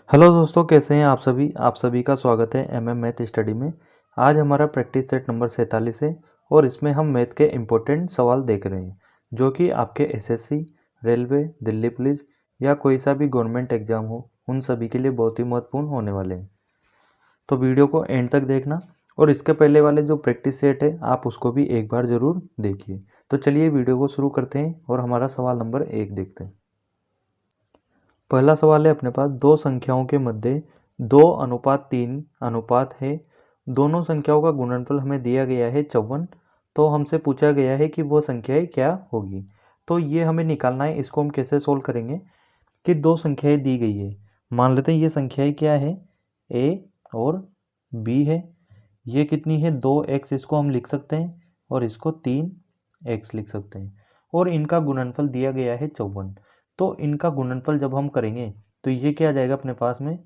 Hello दोस्तों, कैसे हैं आप सभी का स्वागत है एमएम मैथ स्टडी में। आज हमारा प्रैक्टिस सेट नंबर 47 है और इसमें हम मैथ के इम्पोर्टेंट सवाल देख रहे हैं जो कि आपके एसएससी, रेलवे, दिल्ली पुलिस या कोई सा भी गवर्नमेंट एग्जाम हो उन सभी के लिए बहुत ही महत्वपूर्ण होने वाले हैं। तो वीडियो को एंड तक देखना और इसके पहले वाले जो प्रैक्टिस सेट है आप उसको भी एक बार ज़रूर देखिए। तो चलिए वीडियो को शुरू करते हैं और हमारा सवाल नंबर 1 देखते हैं। पहला सवाल है अपने पास, दो संख्याओं के मध्य 2:3 अनुपात है। दोनों संख्याओं का गुणनफल हमें दिया गया है 54। तो हमसे पूछा गया है कि वो संख्याएं क्या होगी। तो ये हमें निकालना है। इसको हम कैसे सोल्व करेंगे कि दो संख्याएं दी गई है। मान लेते हैं ये संख्याएं क्या है, ए और बी है। ये कितनी है, 2x, इसको हम लिख सकते हैं और इसको 3x लिख सकते हैं और इनका गुणनफल दिया गया है 54। तो इनका गुणनफल जब हम करेंगे तो ये क्या आ जाएगा अपने पास में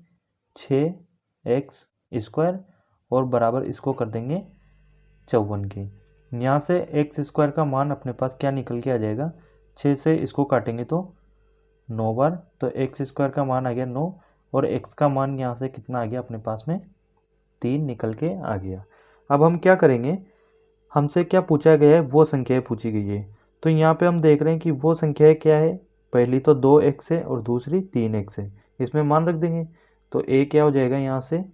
6x² और बराबर इसको कर देंगे 54 के। यहाँ से x² का मान अपने पास क्या निकल के आ जाएगा, 6 से इसको काटेंगे तो 9 बार, तो x² का मान आ गया 9 और x का मान यहाँ से कितना आ गया अपने पास में 3 निकल के आ गया। अब हम क्या करेंगे, हमसे क्या पूछा गया है, वो संख्याएं पूछी गई है। तो यहाँ पे हम देख रहे हैं कि वो संख्याएं क्या है, पहली तो 2x है और दूसरी 3x है। इसमें मान रख देंगे तो a क्या हो जाएगा, यहाँ से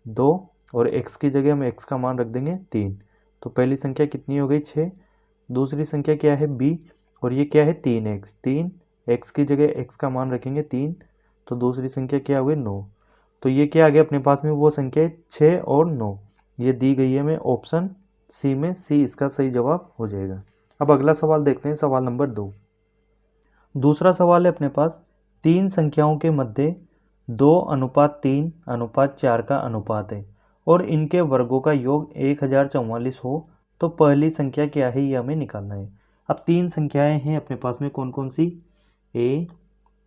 2 और x की जगह हम x का मान रख देंगे 3। तो पहली संख्या कितनी हो गई 6। दूसरी संख्या क्या है b और ये क्या है 3x। 3x की जगह x का मान रखेंगे 3, तो दूसरी संख्या क्या हो गई 9। तो ये क्या आ गया अपने पास में, वो संख्या 6 और 9 ये दी गई है हमें ऑप्शन सी में। सी इसका सही जवाब हो जाएगा। अब अगला सवाल देखते हैं, सवाल नंबर 2। दूसरा सवाल है अपने पास, तीन संख्याओं के मध्य 2:3:4 का अनुपात है और इनके वर्गों का योग 1044 हो तो पहली संख्या क्या है, ये हमें निकालना है। अब तीन संख्याएं हैं अपने पास में, कौन कौन सी, ए,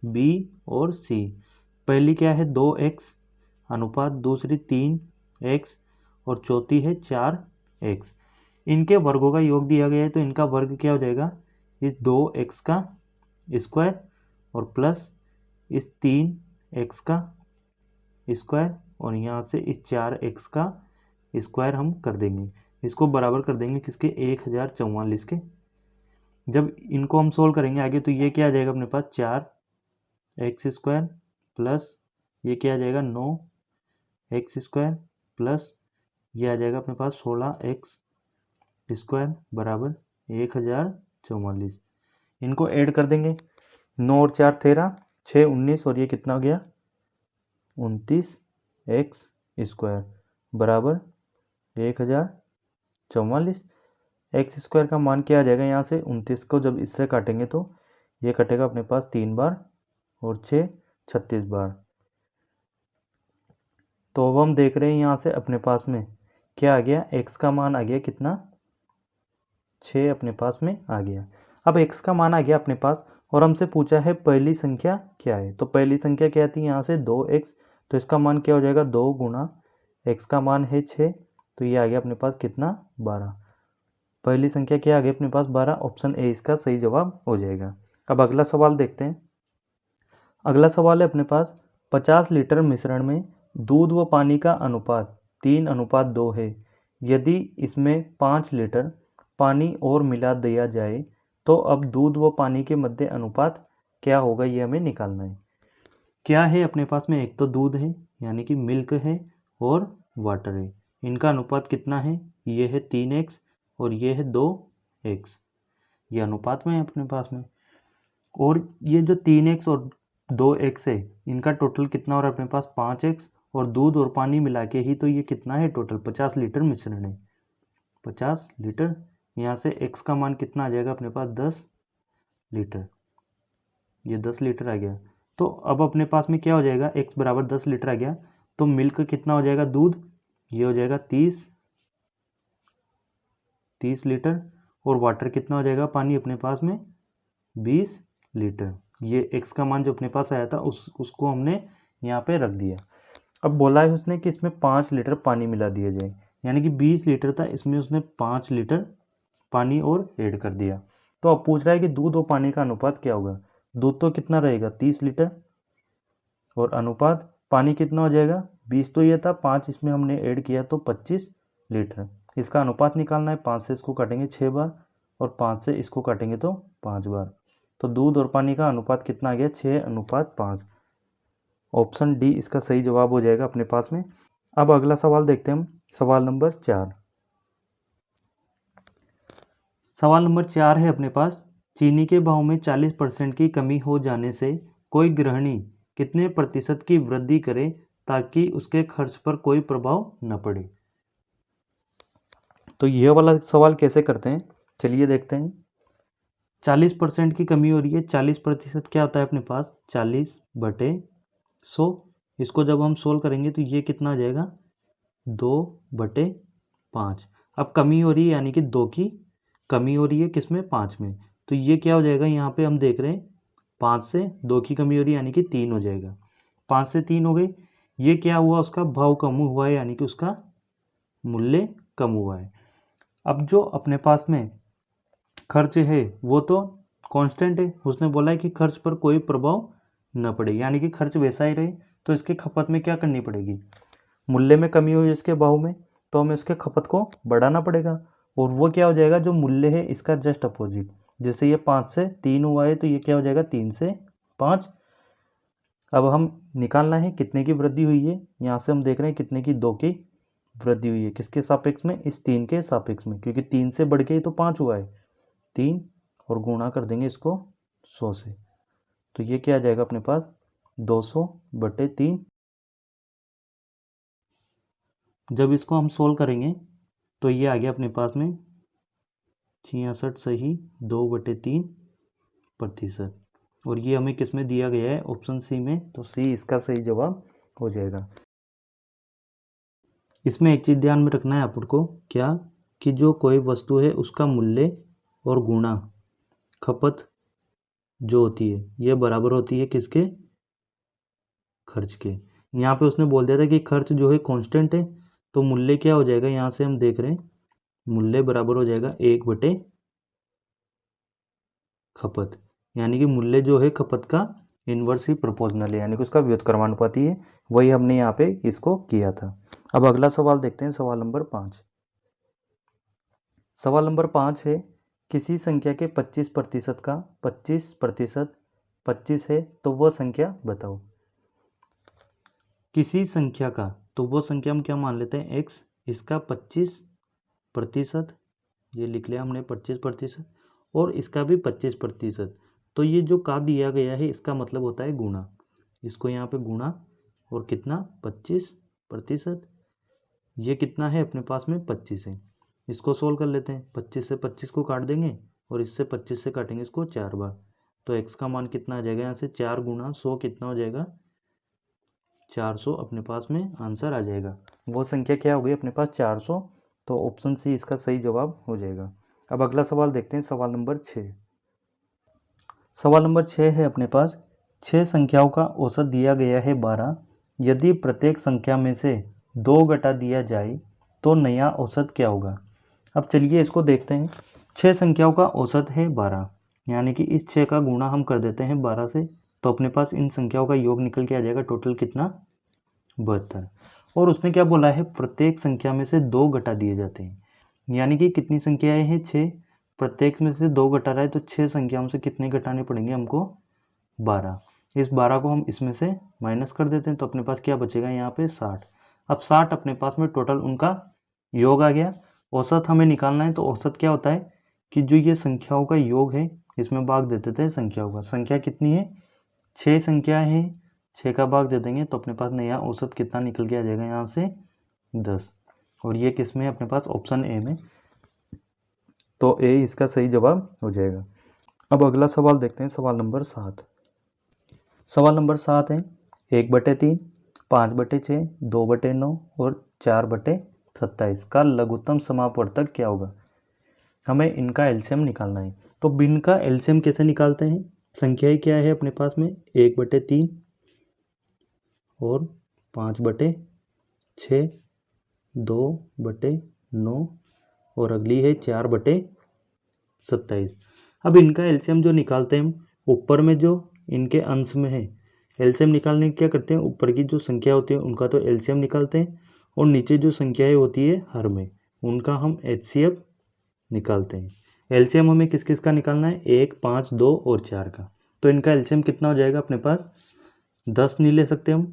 बी और सी। पहली क्या है 2x अनुपात, दूसरी 3x और चौथी है 4x। इनके वर्गों का योग दिया गया है तो इनका वर्ग क्या हो जाएगा, इस 2x का स्क्वायर और प्लस इस 3x का स्क्वायर और यहाँ से इस 4x का स्क्वायर हम कर देंगे। इसको बराबर कर देंगे किसके, 1044 के। जब इनको हम सोल्व करेंगे आगे तो ये क्या आ जाएगा अपने पास 4x² प्लस ये क्या आ जाएगा 9x² प्लस ये आ जाएगा अपने पास 16x² बराबर 1044। इनको ऐड कर देंगे, 9 और 4 13, 6 19 और ये कितना हो गया 29x² बराबर 1044। x² का मान क्या आ जाएगा, यहाँ से 29 को जब इससे काटेंगे तो ये कटेगा अपने पास 3 बार और 6 36 बार। तो अब हम देख रहे हैं यहाँ से अपने पास में क्या आ गया, x का मान आ गया कितना 6 अपने पास में आ गया। अब x का मान आ गया अपने पास और हमसे पूछा है पहली संख्या क्या है। तो पहली संख्या क्या थी, यहाँ से 2x, तो इसका मान क्या हो जाएगा 2 गुना x का मान है 6, तो ये आ गया अपने पास कितना 12। पहली संख्या क्या आ गई अपने पास 12, ऑप्शन ए इसका सही जवाब हो जाएगा। अब अगला सवाल देखते हैं। अगला सवाल है अपने पास, 50 लीटर मिश्रण में दूध व पानी का अनुपात 3:2 है। यदि इसमें 5 लीटर पानी और मिला दिया जाए तो अब दूध व पानी के मध्य अनुपात क्या होगा, ये हमें निकालना है। क्या है अपने पास में, एक तो दूध है यानी कि मिल्क है और वाटर है। इनका अनुपात कितना है, ये है 3x और ये है 2x। ये अनुपात में है अपने पास में। और ये जो 3x और 2x है इनका टोटल कितना हो रहा है अपने पास 5x और दूध और पानी मिला के ही तो ये कितना है टोटल 50 लीटर मिश्रण है। 50 लीटर, यहाँ से x का मान कितना आ जाएगा अपने पास 10 लीटर। ये 10 लीटर आ गया। तो अब अपने पास में क्या हो जाएगा, x बराबर 10 लीटर आ गया तो मिल्क कितना हो जाएगा, दूध ये हो जाएगा 30 लीटर और वाटर कितना हो जाएगा, पानी अपने पास में 20 लीटर। ये x का मान जो अपने पास आया था उसको हमने यहाँ पे रख दिया। अब बोला है उसने कि इसमें 5 लीटर पानी मिला दिया जाए, यानी कि 20 लीटर था, इसमें उसने 5 लीटर पानी और ऐड कर दिया। तो अब पूछ रहा है कि दूध और पानी का अनुपात क्या होगा। दूध तो कितना रहेगा 30 लीटर और अनुपात पानी कितना हो जाएगा, 20 तो ये था, 5 इसमें हमने ऐड किया तो 25 लीटर। इसका अनुपात निकालना है, 5 से इसको काटेंगे 6 बार और 5 से इसको काटेंगे तो 5 बार। तो दूध और पानी का अनुपात कितना आ गया, 6:5। ऑप्शन डी इसका सही जवाब हो जाएगा अपने पास में। अब अगला सवाल देखते हैं हम, सवाल नंबर 4। सवाल नंबर 4 है अपने पास, चीनी के भाव में 40% की कमी हो जाने से कोई गृहिणी कितने प्रतिशत की वृद्धि करे ताकि उसके खर्च पर कोई प्रभाव न पड़े। तो यह वाला सवाल कैसे करते हैं, चलिए देखते हैं। 40% की कमी हो रही है, 40% क्या होता है अपने पास, 40/100। इसको जब हम सोल्व करेंगे तो ये कितना आ जाएगा, 2/5। अब कमी हो रही है यानी कि 2 की कमी हो रही है किसमें, 5 में। तो ये क्या हो जाएगा, यहाँ पे हम देख रहे हैं 5 से 2 की कमी हो रही है यानी कि 3 हो जाएगा। 5 से 3 हो गई, ये क्या हुआ, उसका भाव कम हुआ है यानी कि उसका मूल्य कम हुआ है। अब जो अपने पास में खर्च है वो तो कांस्टेंट है, उसने बोला है कि खर्च पर कोई प्रभाव न पड़े, यानी कि खर्च वैसा ही रहे। तो इसकी खपत में क्या करनी पड़ेगी, मूल्य में कमी हुई इसके भाव में, तो हमें इसके खपत को बढ़ाना पड़ेगा। और वो क्या हो जाएगा, जो मूल्य है इसका जस्ट अपोजिट। जैसे ये 5 से 3 हुआ है तो ये क्या हो जाएगा, 3 से 5। अब हम निकालना है कितने की वृद्धि हुई है, यहाँ से हम देख रहे हैं कितने की, 2 की वृद्धि हुई है। किसके सापेक्ष में, इस 3 के सापेक्ष में, क्योंकि 3 से बढ़ के ही तो 5 हुआ है। 3 और गुणा कर देंगे इसको 100 से, तो ये क्या आ जाएगा अपने पास, 200/3। जब इसको हम सोल्व करेंगे तो ये आ गया अपने पास में 66 सही 2/3%। और ये हमें किस में दिया गया है, ऑप्शन सी में, तो सी इसका सही जवाब हो जाएगा। इसमें एक चीज़ ध्यान में रखना है आपको, क्या कि जो कोई वस्तु है उसका मूल्य और गुणा खपत जो होती है ये बराबर होती है किसके, खर्च के। यहाँ पे उसने बोल दिया था कि खर्च जो है कांस्टेंट है, तो मूल्य क्या हो जाएगा, यहाँ से हम देख रहे हैं मूल्य बराबर हो जाएगा 1 खपत, यानी कि मूल्य जो है खपत का इन्वर्सली प्रोपोर्शनल है, यानी कि उसका व्युत्क्रमानुपाती है। वही हमने यहाँ पे इसको किया था। अब अगला सवाल देखते हैं, सवाल नंबर 5। सवाल नंबर 5 है, किसी संख्या के 25% का 25% 25 है तो वह संख्या बताओ। किसी संख्या का, तो वो संख्या हम क्या मान लेते हैं, x, इसका 25%, ये लिख लिया हमने 25%, और इसका भी 25%। तो ये जो का दिया गया है इसका मतलब होता है गुणा, इसको यहाँ पे गुणा, और कितना 25%, ये कितना है अपने पास में 25 है। इसको सोल्व कर लेते हैं, 25 से 25 को काट देंगे और इससे 25 से काटेंगे इसको 4 बार, तो x का मान कितना आ जाएगा, यहाँ से 4 गुणा 100 कितना हो जाएगा, 400 अपने पास में आंसर आ जाएगा। वो संख्या क्या हो गई अपने पास, 400। तो ऑप्शन सी इसका सही जवाब हो जाएगा। अब अगला सवाल देखते हैं, सवाल नंबर 6। सवाल नंबर 6 है अपने पास, 6 संख्याओं का औसत दिया गया है 12। यदि प्रत्येक संख्या में से 2 घटा दिया जाए तो नया औसत क्या होगा। अब चलिए इसको देखते हैं। 6 संख्याओं का औसत है 12, यानी कि इस 6 का गुणा हम कर देते हैं 12 से, तो अपने पास इन संख्याओं का योग निकल के आ जाएगा टोटल कितना, 72। और उसने क्या बोला है, प्रत्येक संख्या में से 2 घटा दिए जाते हैं, यानी कि कितनी संख्याएं हैं, 6, प्रत्येक में से 2 घटा रहा है तो 6 संख्याओं से कितने घटाने पड़ेंगे हमको, 12। इस 12 को हम इसमें से माइनस कर देते हैं तो अपने पास क्या बचेगा यहाँ पे 60। अब 60 अपने पास में टोटल उनका योग आ गया। औसत हमें निकालना है, तो औसत क्या होता है कि जो ये संख्याओं का योग है इसमें भाग दे देते हैं संख्याओं का। संख्या कितनी है, 6 संख्याएं हैं, 6 का भाग दे देंगे तो अपने पास नया औसत कितना निकल के आ जाएगा, यहाँ से 10। और ये किस में है अपने पास, ऑप्शन ए में, तो ए इसका सही जवाब हो जाएगा। अब अगला सवाल देखते हैं, सवाल नंबर 7। सवाल नंबर 7 है, 1/3, 5/6, 2/9 और 4/27 का लघुत्तम समापवर्तक क्या होगा। हमें इनका एलसीएम निकालना है। तो भिन्न का एलसीएम कैसे निकालते हैं, संख्याएं क्या है अपने पास में, 1/3 और 5/6, 2/9 और अगली है 4/27। अब इनका एलसीएम जो निकालते हैं हम, ऊपर में जो इनके अंश में है एलसीएम निकालने की क्या करते हैं, ऊपर की जो संख्या होती है उनका तो एलसीएम निकालते हैं और नीचे जो संख्याएं होती है हर में उनका हम एचसीएफ निकालते हैं। एलसीएम हमें किस किस का निकालना है, 1, 5, 2 और 4 का। तो इनका एलसीएम कितना हो जाएगा अपने पास, 10 नहीं ले सकते हम,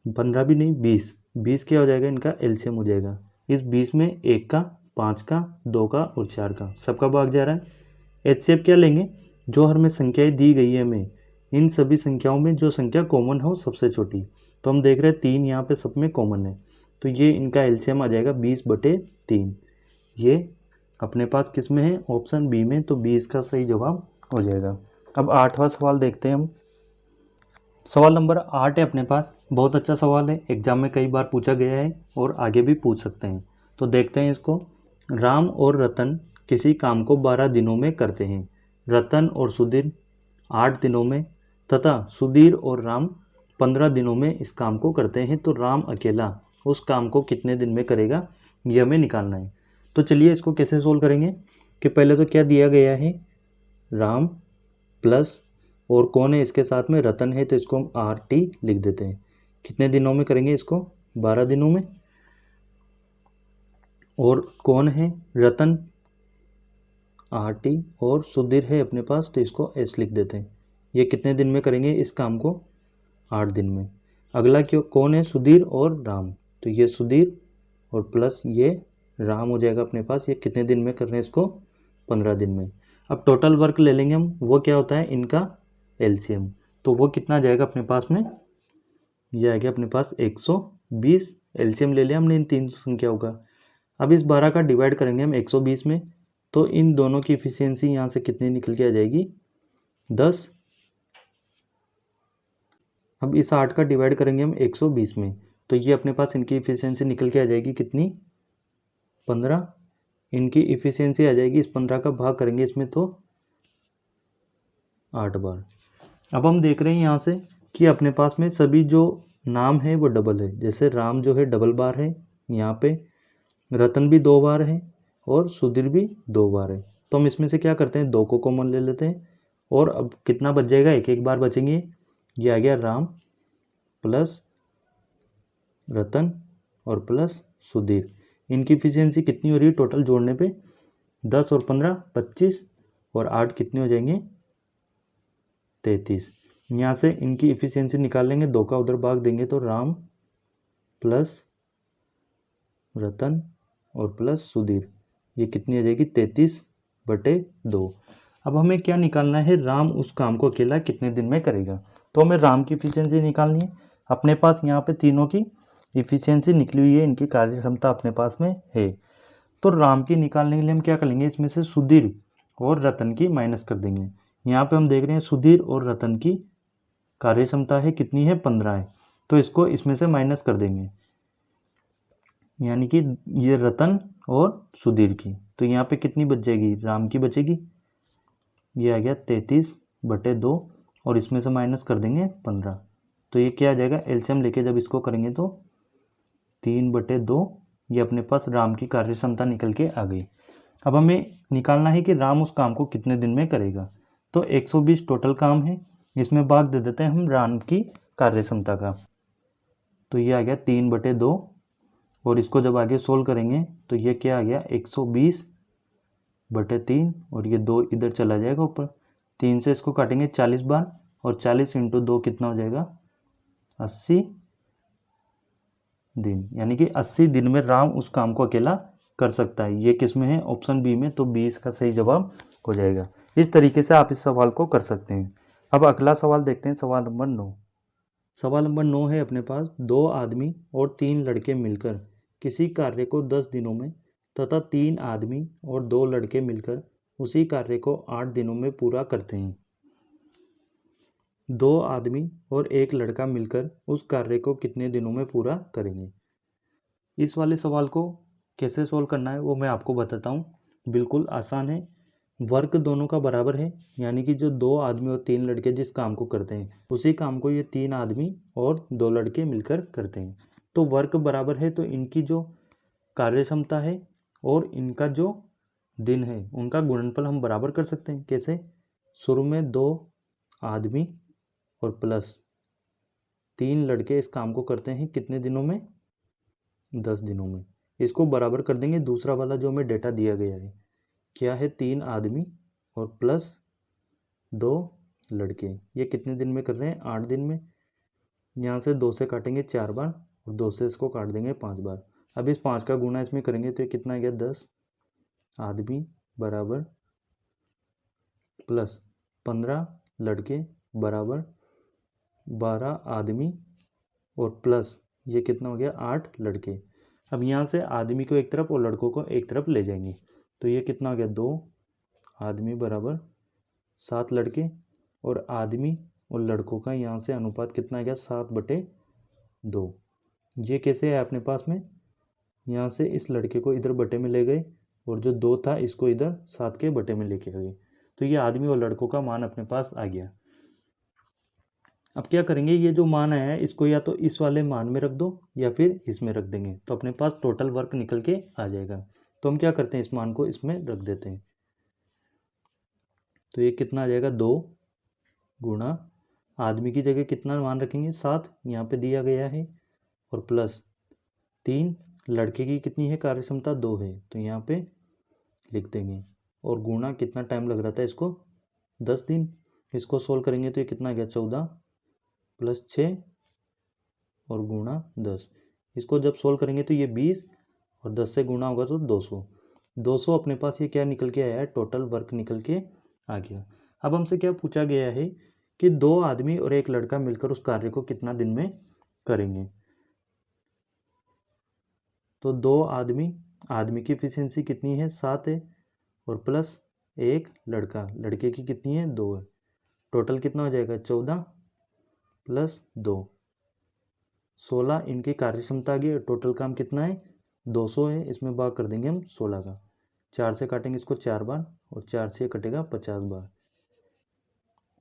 15 भी नहीं, 20 क्या हो जाएगा, इनका एलसीएम हो जाएगा। इस 20 में 1 का, 5 का, 2 का और 4 का, सबका भाग जा रहा है। एचसीएफ क्या लेंगे, जो हर में संख्याएं दी गई है हमें, इन सभी संख्याओं में जो संख्या कॉमन हो सबसे छोटी। तो हम देख रहे हैं 3 यहाँ पे सब में कॉमन है, तो ये इनका एलसीएम आ जाएगा 20/3। ये अपने पास किस में है, ऑप्शन बी में, तो 20 का सही जवाब हो जाएगा। अब 8वां सवाल देखते हैं हम। सवाल नंबर 8 है अपने पास, बहुत अच्छा सवाल है, एग्जाम में कई बार पूछा गया है और आगे भी पूछ सकते हैं। तो देखते हैं इसको। राम और रतन किसी काम को 12 दिनों में करते हैं, रतन और सुधीर 8 दिनों में तथा सुधीर और राम 15 दिनों में इस काम को करते हैं, तो राम अकेला उस काम को कितने दिन में करेगा, ये हमें निकालना है। तो चलिए इसको कैसे सोल्व करेंगे कि पहले तो क्या दिया गया है, राम प्लस और कौन है इसके साथ में, रतन है, तो इसको हम RT लिख देते हैं। कितने दिनों में करेंगे इसको, 12 दिनों में। और कौन है, रतन, RT, और सुधीर है अपने पास, तो इसको S लिख देते हैं। ये कितने दिन में करेंगे इस काम को, 8 दिन में। अगला क्यों कौन है, सुधीर और राम, तो ये सुधीर और प्लस ये राम हो जाएगा अपने पास। ये कितने दिन में कर रहे हैं इसको, 15 दिन में। अब टोटल वर्क ले लेंगे हम, वो क्या होता है, इनका एलसीएम। तो वो कितना आ जाएगा अपने पास में, ये आ गया अपने पास 120। एलसीएम ले लिया हमने इन तीन संख्याओं का। अब इस 12 का डिवाइड करेंगे हम 120 में, तो इन दोनों की इफिशियंसी यहाँ से कितनी निकल के आ जाएगी, 10। अब इस 8 का डिवाइड करेंगे हम 120 में, तो ये अपने पास इनकी इफिशियंसी निकल के आ जाएगी कितनी, 15। इनकी इफिशियंसी आ जाएगी, इस 15 का भाग करेंगे इसमें तो 8 बार। अब हम देख रहे हैं यहाँ से कि अपने पास में सभी जो नाम है वो डबल है। जैसे राम जो है डबल बार है यहाँ पे, रतन भी 2 बार है और सुधीर भी 2 बार है। तो हम इसमें से क्या करते हैं, 2 को कॉमन ले लेते हैं और अब कितना बच जाएगा, एक एक बार बचेंगे। ये आ गया राम प्लस रतन और प्लस सुधीर। इनकी इफिशियंसी कितनी हो रही है टोटल जोड़ने पे, 10 और 15 25 और 8 कितने हो जाएंगे, 33। यहाँ से इनकी इफिशियंसी निकाल लेंगे, 2 का उधर भाग देंगे तो राम प्लस रतन और प्लस सुधीर, ये कितनी आ जाएगी, 33/2। अब हमें क्या निकालना है, राम उस काम को अकेला कितने दिन में करेगा। तो हमें राम की इफिशियंसी निकालनी है। अपने पास यहाँ पे तीनों की इफिशियंसी निकली हुई है, इनकी कार्य क्षमता अपने पास में है। तो राम की निकालने के लिए हम क्या करेंगे, इसमें से सुधीर और रतन की माइनस कर देंगे। यहाँ पे हम देख रहे हैं सुधीर और रतन की कार्य क्षमता है कितनी है, 15 है, तो इसको इसमें से माइनस कर देंगे, यानी कि ये रतन और सुधीर की। तो यहाँ पे कितनी बच जाएगी, राम की बचेगी, ये आ गया 33/2 और इसमें से माइनस कर देंगे 15। तो ये क्या आ जाएगा, एलसीएम लेके जब इसको करेंगे तो 3/2, ये अपने पास राम की कार्य क्षमता निकल के आ गई। अब हमें निकालना है कि राम उस काम को कितने दिन में करेगा। तो 120 टोटल काम है, इसमें भाग दे देते हैं हम राम की कार्य क्षमता का। तो ये आ गया 3/2 और इसको जब आगे सोल्व करेंगे तो ये क्या आ गया, 120/3 और ये 2 इधर चला जाएगा ऊपर। 3 से इसको काटेंगे 40 बार और 40 × 2 कितना हो जाएगा, 80 दिन। यानी कि 80 दिन में राम उस काम को अकेला कर सकता है। ये किस में है, ऑप्शन बी में, तो 20 का सही जवाब हो जाएगा। इस तरीके से आप इस सवाल को कर सकते हैं। अब अगला सवाल देखते हैं, सवाल नंबर 9। सवाल नंबर 9 है अपने पास, 2 आदमी और 3 लड़के मिलकर किसी कार्य को 10 दिनों में तथा 3 आदमी और 2 लड़के मिलकर उसी कार्य को 8 दिनों में पूरा करते हैं। 2 आदमी और 1 लड़का मिलकर उस कार्य को कितने दिनों में पूरा करेंगे। इस वाले सवाल को कैसे सोल्व करना है वो मैं आपको बताता हूँ। बिल्कुल आसान है, वर्क दोनों का बराबर है, यानी कि जो 2 आदमी और 3 लड़के जिस काम को करते हैं उसी काम को ये 3 आदमी और 2 लड़के मिलकर करते हैं। तो वर्क बराबर है, तो इनकी जो कार्य क्षमता है और इनका जो दिन है उनका गुणनफल हम बराबर कर सकते हैं। कैसे, शुरू में 2 आदमी और प्लस 3 लड़के इस काम को करते हैं कितने दिनों में? 10 दिनों में। इसको बराबर कर देंगे दूसरा वाला जो हमें डेटा दिया गया है, क्या है? 3 आदमी और प्लस 2 लड़के, ये कितने दिन में कर रहे हैं? 8 दिन में। यहाँ से 2 से काटेंगे 4 बार और 2 से इसको काट देंगे 5 बार। अब इस 5 का गुना इसमें करेंगे तो ये कितना आ गया? 10 आदमी बराबर प्लस 15 लड़के बराबर 12 आदमी और प्लस ये कितना हो गया? 8 लड़के। अब यहाँ से आदमी को एक तरफ और लड़कों को एक तरफ ले जाएंगे तो ये कितना हो गया? 2 आदमी बराबर 7 लड़के और आदमी और लड़कों का यहाँ से अनुपात कितना आ गया? 7/2। ये कैसे है अपने पास में? यहाँ से इस लड़के को इधर बटे में ले गए और जो 2 था इसको इधर 7 के बटे में लेके आ गए, तो ये आदमी और लड़कों का मान अपने पास आ गया। अब क्या करेंगे? ये जो मान आया है इसको या तो इस वाले मान में रख दो या फिर इसमें रख देंगे तो अपने पास टोटल वर्क निकल के आ जाएगा। तो हम क्या करते हैं? इस मान को इसमें रख देते हैं तो ये कितना आ जाएगा? 2 गुणा आदमी की जगह कितना मान रखेंगे? 7 यहाँ पे दिया गया है और प्लस 3 लड़के की कितनी है कार्य क्षमता? 2 है तो यहाँ पे लिख देंगे और गुणा कितना टाइम लग रहा था इसको? 10 दिन। इसको सोल्व करेंगे तो ये कितना आ गया? 14 प्लस 6 और गुणा 10। इसको जब सोल्व करेंगे तो ये 20 और 10 से गुणा होगा तो 200। 200 अपने पास ये क्या निकल के आया है? टोटल वर्क निकल के आ गया। अब हमसे क्या पूछा गया है कि 2 आदमी और 1 लड़का मिलकर उस कार्य को कितना दिन में करेंगे। तो 2 आदमी की एफिशिएंसी कितनी है? 7 है और प्लस 1 लड़का, लड़के की कितनी है? 2 है। टोटल कितना हो जाएगा? 14 प्लस 2 16। इनकी कार्य क्षमता आ गई। टोटल काम कितना है? 200 है। इसमें भाग कर देंगे हम 16 का। 4 से काटेंगे इसको 4 बार और 4 से कटेगा 50 बार।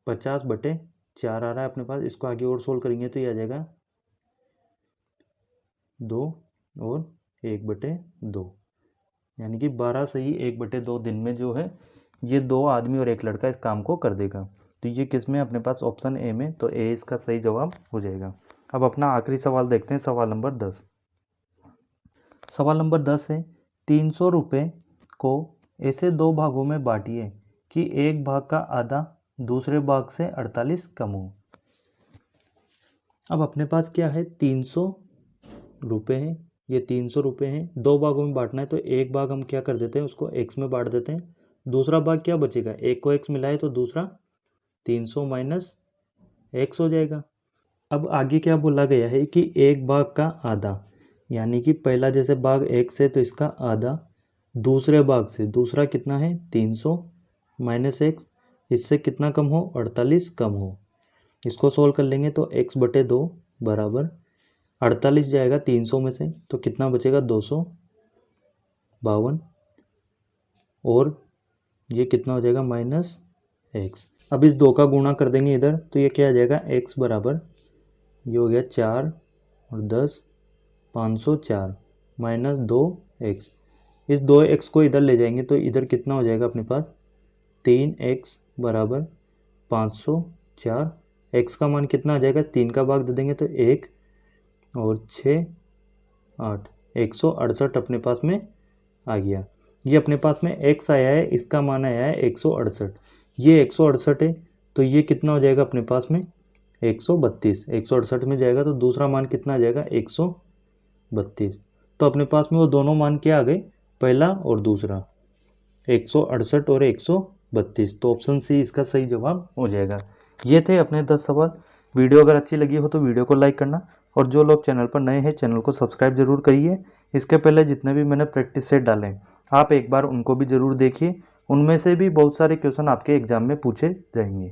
50/4 आ रहा है अपने पास। इसको आगे और सोल्व करेंगे तो ये आ जाएगा 2 और 1/2, यानी कि 12 से ही 1/2 दिन में जो है ये 2 आदमी और 1 लड़का इस काम को कर देगा। तो ये किस में? अपने पास ऑप्शन ए में, तो ए इसका सही जवाब हो जाएगा। अब अपना आखिरी सवाल देखते हैं, सवाल नंबर 10। सवाल नंबर 10 है 300 रुपये को ऐसे 2 भागों में बांटिए कि एक भाग का आधा दूसरे भाग से 48 कम हो। अब अपने पास क्या है? 300 रुपये है, ये 300 रुपये हैं। 2 भागों में बांटना है तो एक भाग हम क्या कर देते हैं? उसको x में बांट देते हैं। दूसरा भाग क्या बचेगा? एक को x मिलाए तो दूसरा 300 माइनस x हो जाएगा। अब आगे क्या बोला गया है कि एक भाग का आधा, यानी कि पहला जैसे भाग x है तो इसका आधा दूसरे भाग से, दूसरा कितना है? 300 माइनस x, इससे कितना कम हो? 48 कम हो। इसको सोल्व कर लेंगे तो x/2 बराबर 48 जाएगा 300 में से तो कितना बचेगा? 252 और ये कितना हो जाएगा? Minus x। अब इस 2 का गुणा कर देंगे इधर तो ये क्या आ जाएगा? x बराबर ये हो गया 4 और 10 504 माइनस 2x। इस 2x को इधर ले जाएंगे तो इधर कितना हो जाएगा अपने पास? 3x बराबर 504। x का मान कितना आ जाएगा? 3 का भाग दे देंगे तो 1 और 6 8 168 अपने पास में आ गया। ये अपने पास में x आया है, इसका मान आया है 168। ये 168 है तो ये कितना हो जाएगा अपने पास में? 132। 168 में जाएगा तो दूसरा मान कितना आ जाएगा? 132। तो अपने पास में वो दोनों मान क्या आ गए? पहला और दूसरा 168 और 132। तो ऑप्शन सी इसका सही जवाब हो जाएगा। ये थे अपने 10 सवाल। वीडियो अगर अच्छी लगी हो तो वीडियो को लाइक करना और जो लोग चैनल पर नए हैं चैनल को सब्सक्राइब जरूर करिए। इसके पहले जितने भी मैंने प्रैक्टिस सेट डाले आप एक बार उनको भी ज़रूर देखिए, उनमें से भी बहुत सारे क्वेश्चन आपके एग्जाम में पूछे जाएंगे।